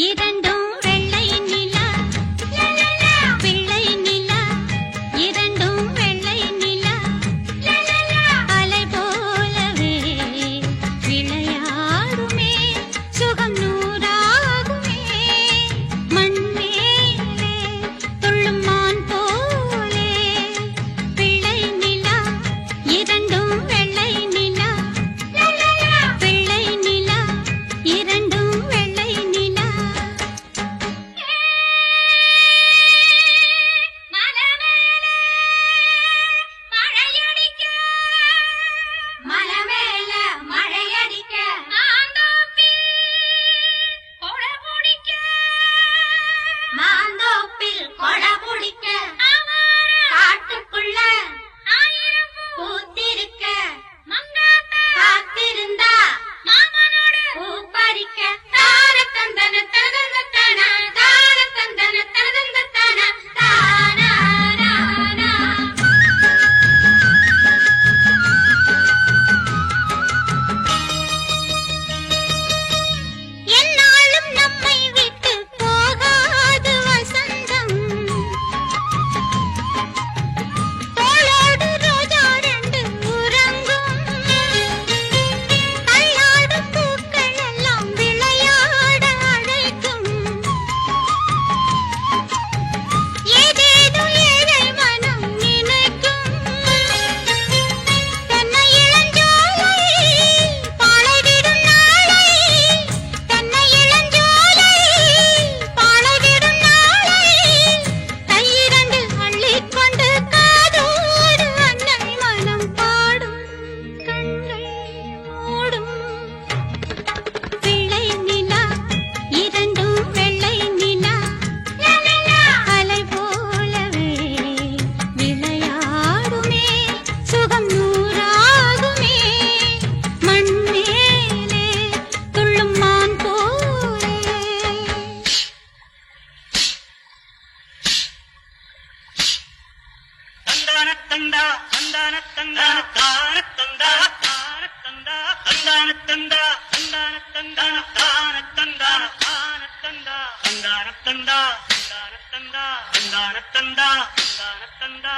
இரண்டும் வெள்ளை நிலா பிள்ளை நிலா இரண்டும் வெள்ளை நிலா அலை போலவே விளையாடுமே சுகம் நூறாகுமே மண் மேலே துள்ளும் மான் போலே பிள்ளை நிலா இரண்டும் வெள்ளை நிலா பிள்ளை நிலா இரண்டும் வெள்ளை நிலா மலமேல மழையடிக்க மாந்தோப்பில் கொடை பிடிக்க காட்டுக்குள்ள பூத்திருக்க காத்திருந்தா பூ பறிக்க தார தந்தன தனதந்த தன தார தந்தன தனதந்த தன தானா என்னாலும் நம்மை விட்டு போகாது வசந்தம் தோளோடு ரோஜா ரெண்டு உறங்கும் தள்ளாடும் பூக்கள் எல்லாம் விளையாட அழைக்கும் ஏதேதோ ஏழை மனம் நினைக்கும் தென்னை இளஞ்சோலை பாளைவிடும் நாளை தென்னை இளஞ்சோலை பாளைவிடும் நாளை கையிரண்டு அள்ளிக்கொண்டு காதோடு அன்னை மனம் பாடும் கண்கள் மூடும் பிள்ளை நிலா இரண்டும் வெள்ளை நிலா அலை போலவே விளையாடுமே சுகம் நூறாகுமே மண் மேலே துள்ளும் மான் போலே தந்தானத்தந்தா தந்தானத்தந்தா தானத்தந்தா தானத்தந்தா தந்தானத்தந்தா தந்தானத்தந்தா தானத்தந்தா தானத்தந்தா தந்தானத்தந்தா தந்தானத்தந்தா தந்தானத்தந்தா தந்தானத்தந்தா